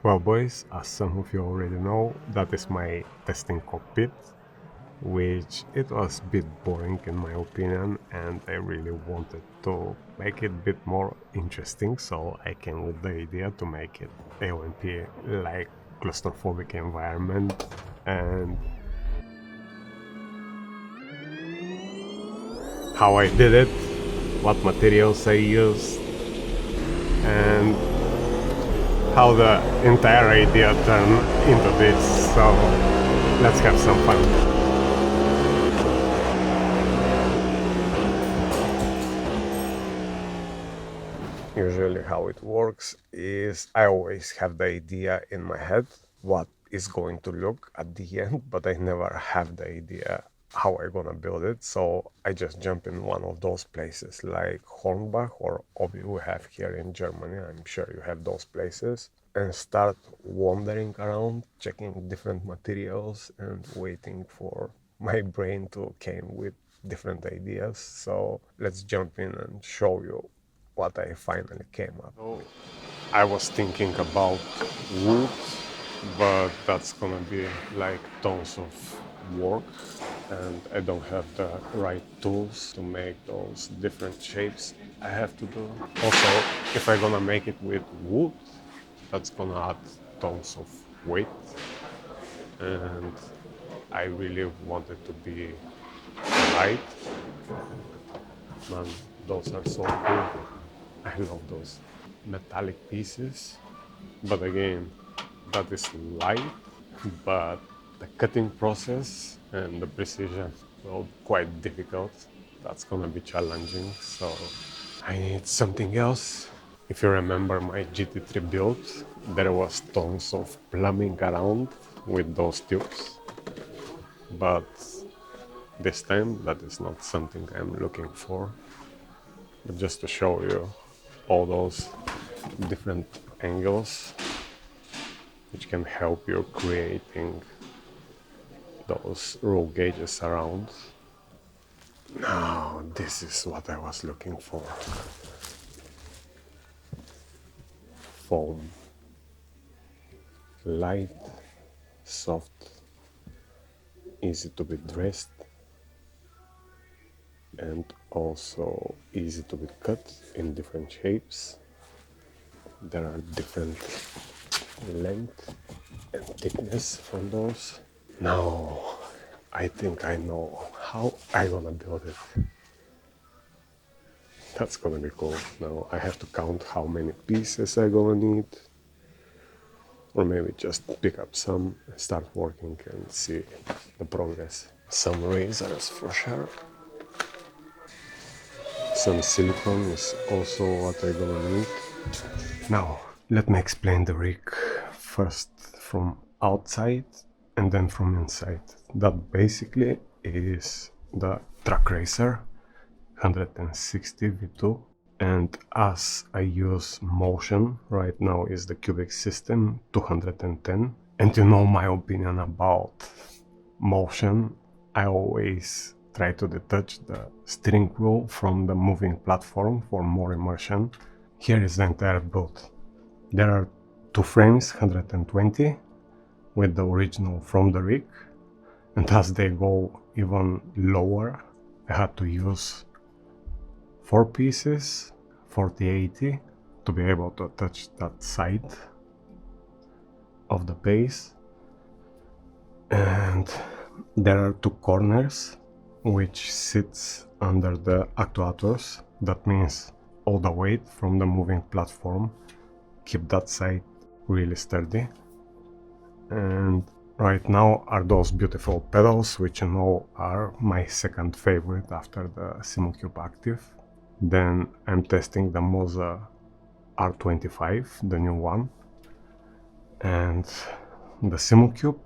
Well boys, as some of you already know, that is my testing cockpit, which it was a bit boring in my opinion, and I really wanted to make it a bit more interesting, so I came with the idea to make it LMP, like claustrophobic environment. And how I did it, what materials I used, and how the entire idea turned into this. So let's have some fun. Usually how it works is I always have the idea in my head what is going to look at the end, but I never have the idea how I'm gonna build it. So I just jump in one of those places like Hornbach or Obi we have here in Germany. I'm sure you have those places, and start wandering around, checking different materials and waiting for my brain to came with different ideas. So let's jump in and show you what I finally came up with. I was thinking about wood, but that's gonna be like tons of work, and I don't have the right tools to make those different shapes I have to do. Also, if I'm gonna make it with wood, that's gonna add tons of weight, and I really want it to be light. Man, those are so cool. I love those metallic pieces, but again, that is light, but the cutting process and the precision will quite difficult. That's gonna be challenging, so I need something else. If you remember my GT3 build, there was tons of plumbing around with those tubes, but this time that is not something I'm looking for. But just to show you all those different angles which can help you creating those roll gauges around. Now this is what I was looking for. Foam. Light, soft, easy to be dressed, and also easy to be cut in different shapes. There are different length and thickness from those. Now I think I know how I'm gonna build it. That's gonna be cool. Now I have to count how many pieces I'm gonna need, or maybe just pick up some and start working and see the progress. Some razors for sure. Some silicone is also what I'm gonna need. Now let me explain the rig first from outside and then from inside. That basically is the truck racer 160 V2, and as I use motion right now is the cubic system 210. And you know my opinion about motion, I always try to detach the steering wheel from the moving platform for more immersion. Here is the entire build. There are two frames 120 with the original from the rig, and as they go even lower I had to use 4 pieces 40-80 to be able to touch that side of the base. And there are 2 corners which sits under the actuators. That means all the weight from the moving platform keep that side really sturdy. And right now are those beautiful pedals, which you know are my second favorite after the SimulCube Active. Then I'm testing the Moza R25, the new one, and the SimulCube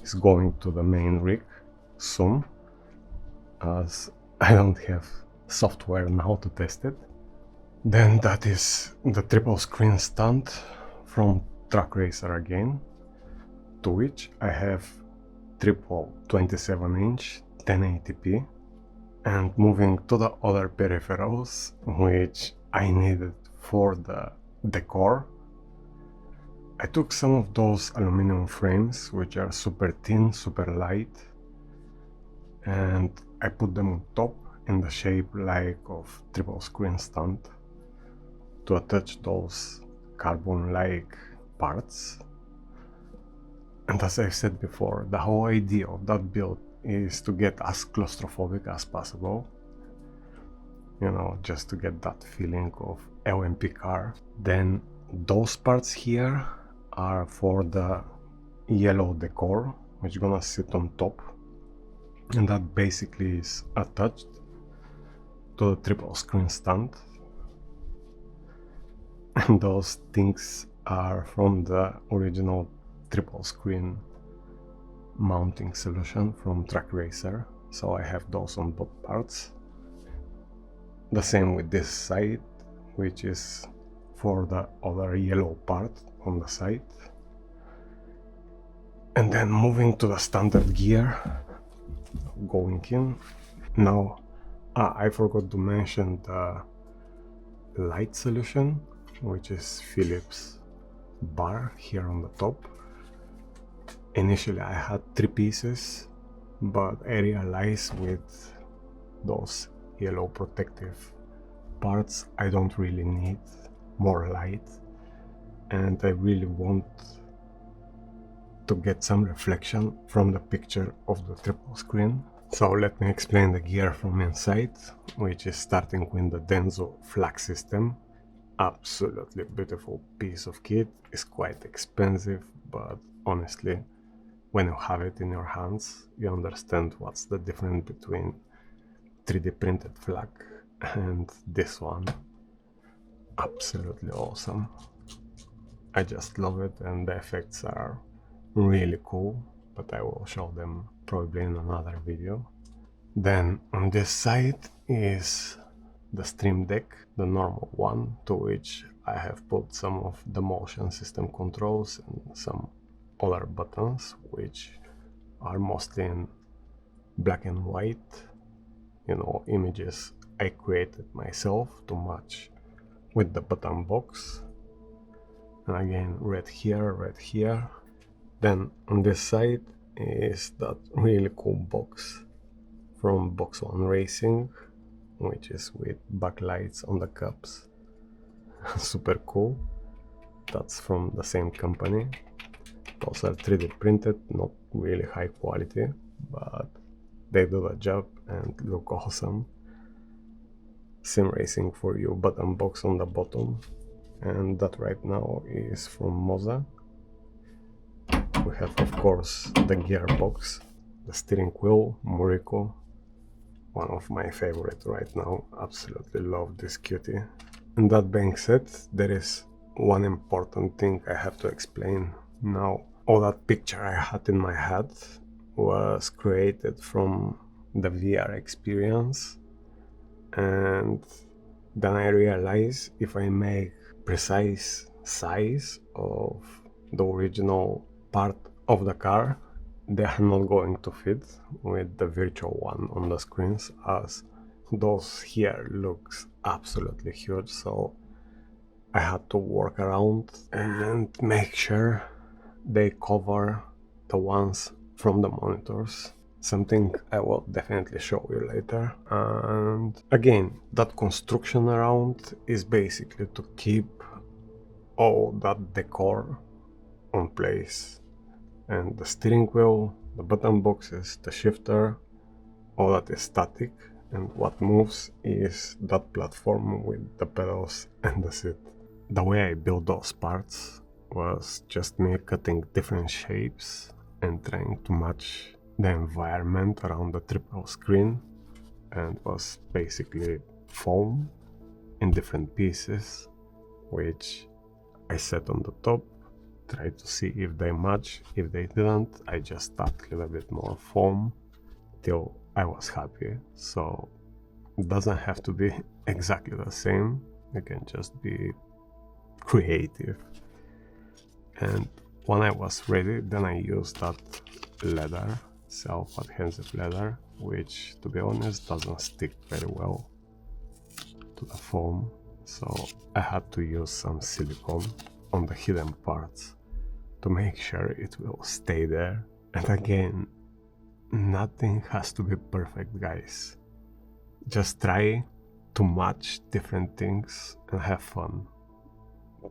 is going to the main rig soon, as I don't have software now to test it. Then that is the triple screen stand from Truck Racer again, to which I have triple 27-inch 1080p. And moving to the other peripherals which I needed for the decor, I took some of those aluminum frames, which are super thin, super light, and I put them on top in the shape like of triple screen stand to attach those carbon-like parts. And as I've said before, the whole idea of that build is to get as claustrophobic as possible. You know, just to get that feeling of LMP car. Then those parts here are for the yellow decor, which is gonna sit on top. And that basically is attached to the triple screen stand. And those things are from the original triple screen mounting solution from Track Racer, so I have those on both parts. The same with this side, which is for the other yellow part on the side. And then moving to the standard gear, going in. Now, I forgot to mention the light solution, which is Philips bar here on the top. Initially I had 3 pieces, but I realized with those yellow protective parts I don't really need more light, and I really want to get some reflection from the picture of the triple screen. So let me explain the gear from inside, which is starting with the Denso flag system. Absolutely beautiful piece of kit. It's quite expensive, but honestly, when you have it in your hands, you understand what's the difference between 3D printed flag and this one. Absolutely awesome. I just love it, and the effects are really cool, but I will show them probably in another video. Then on this side is the Stream Deck, the normal one, to which I have put some of the motion system controls and some other buttons, which are mostly in black and white, you know, images I created myself to match with the button box. And again, red here, red here. Then on this side is that really cool box from Box One Racing, which is with backlights on the cups. Super cool. That's from the same company. Those are 3D printed, not really high quality, but they do the job and look awesome. Sim Racing for You button box on the bottom, and that right now is from Moza. We have of course the gearbox, the steering wheel, Murico, one of my favorite right now. Absolutely love this cutie. And that being said, there is one important thing I have to explain now. All that picture I had in my head was created from the VR experience, and then I realized if I make precise size of the original part of the car, they are not going to fit with the virtual one on the screens, as those here looks absolutely huge. So I had to work around and make sure they cover the ones from the monitors. Something I will definitely show you later. And again, that construction around is basically to keep all that decor on place. And the steering wheel, the button boxes, the shifter, all that is static, and what moves is that platform with the pedals and the seat. The way I built those parts was just me cutting different shapes and trying to match the environment around the triple screen, and was basically foam in different pieces, which I set on the top, tried to see if they match. If they didn't, I just tapped a little bit more foam till I was happy. So it doesn't have to be exactly the same, you can just be creative. And when I was ready, then I used that leather, self-adhesive leather, which to be honest doesn't stick very well to the foam, so I had to use some silicone on the hidden parts. to make sure it will stay there. And again, nothing has to be perfect, guys. Just try to match different things and have fun.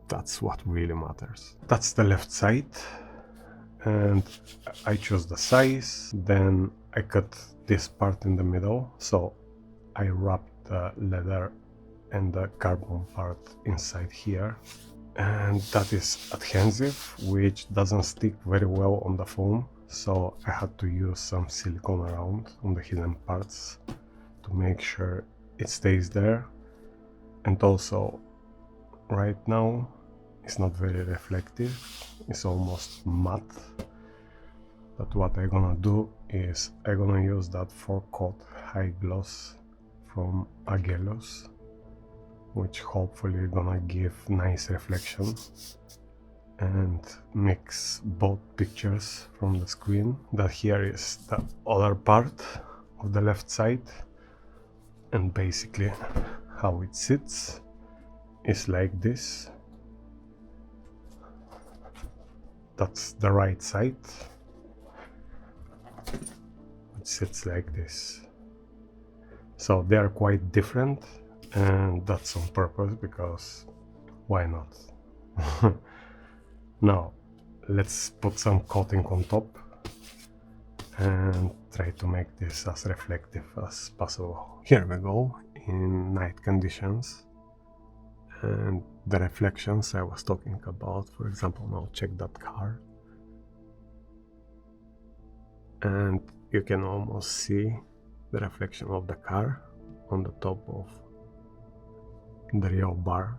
That's what really matters. That's the left side, and I choose the size. Then I cut this part in the middle, so I wrap the leather and the carbon part inside here, and that is adhesive, which doesn't stick very well on the foam, so I had to use some silicone around on the hidden parts to make sure it stays there. And also right now it's not very reflective, it's almost matte, but what I'm gonna do is I'm gonna use that 4-coat high gloss from Agelos, which hopefully gonna give nice reflection, and mix both pictures from the screen. That here is the other part of the left side, and basically how it sits is like this. That's the right side. It sits like this. So they are quite different, and that's on purpose because why not? Now let's put some coating on top and try to make this as reflective as possible. Here we go in night conditions, and the reflections I was talking about, for example, now check that car, and you can almost see the reflection of the car on the top of the real bar.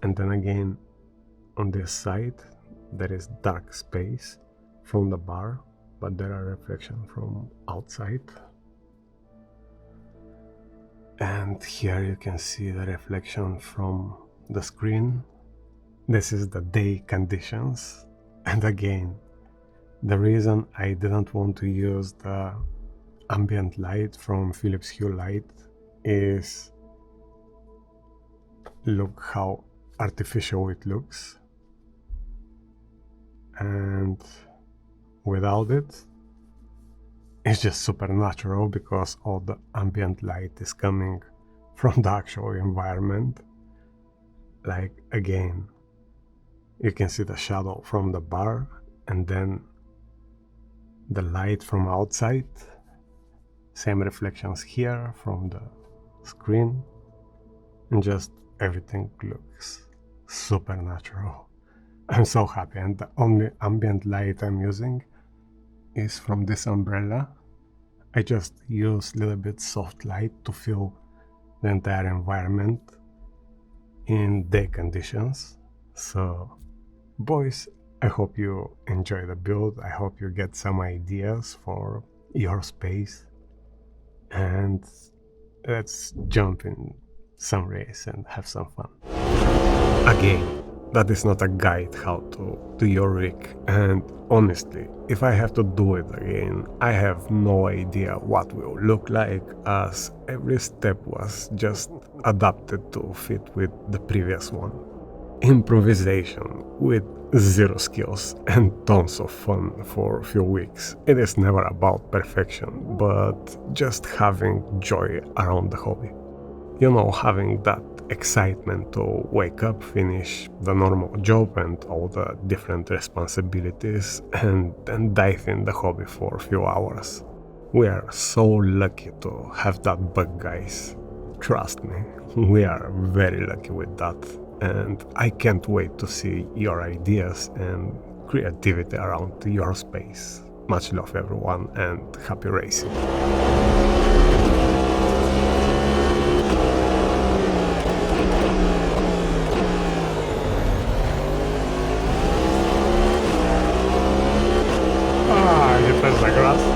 And then again on this side there is dark space from the bar, but there are reflections from outside. And here you can see the reflection from the screen. This is the day conditions, and again, the reason I didn't want to use the ambient light from Philips Hue light is look how artificial it looks, and without it it's just supernatural because all the ambient light is coming from the actual environment. Like again, you can see the shadow from the bar and then the light from outside, same reflections here from the screen, and just everything looks supernatural. I'm so happy, and the only ambient light I'm using is from this umbrella. I just use a little bit soft light to fill the entire environment in day conditions. So boys, I hope you enjoy the build. I hope you get some ideas for your space, and let's jump in some race and have some fun. Again, that is not a guide how to do your rig, and honestly, if I have to do it again, I have no idea what will look like, as every step was just adapted to fit with the previous one. Improvisation with zero skills and tons of fun for a few weeks. It is never about perfection, but just having joy around the hobby. You know, having that excitement to wake up, finish the normal job and all the different responsibilities, and then dive in the hobby for a few hours. We are so lucky to have that bug, guys. Trust me, we are very lucky with that, and I can't wait to see your ideas and creativity around your space. Much love everyone, and happy racing. Gdzie też zagrasz?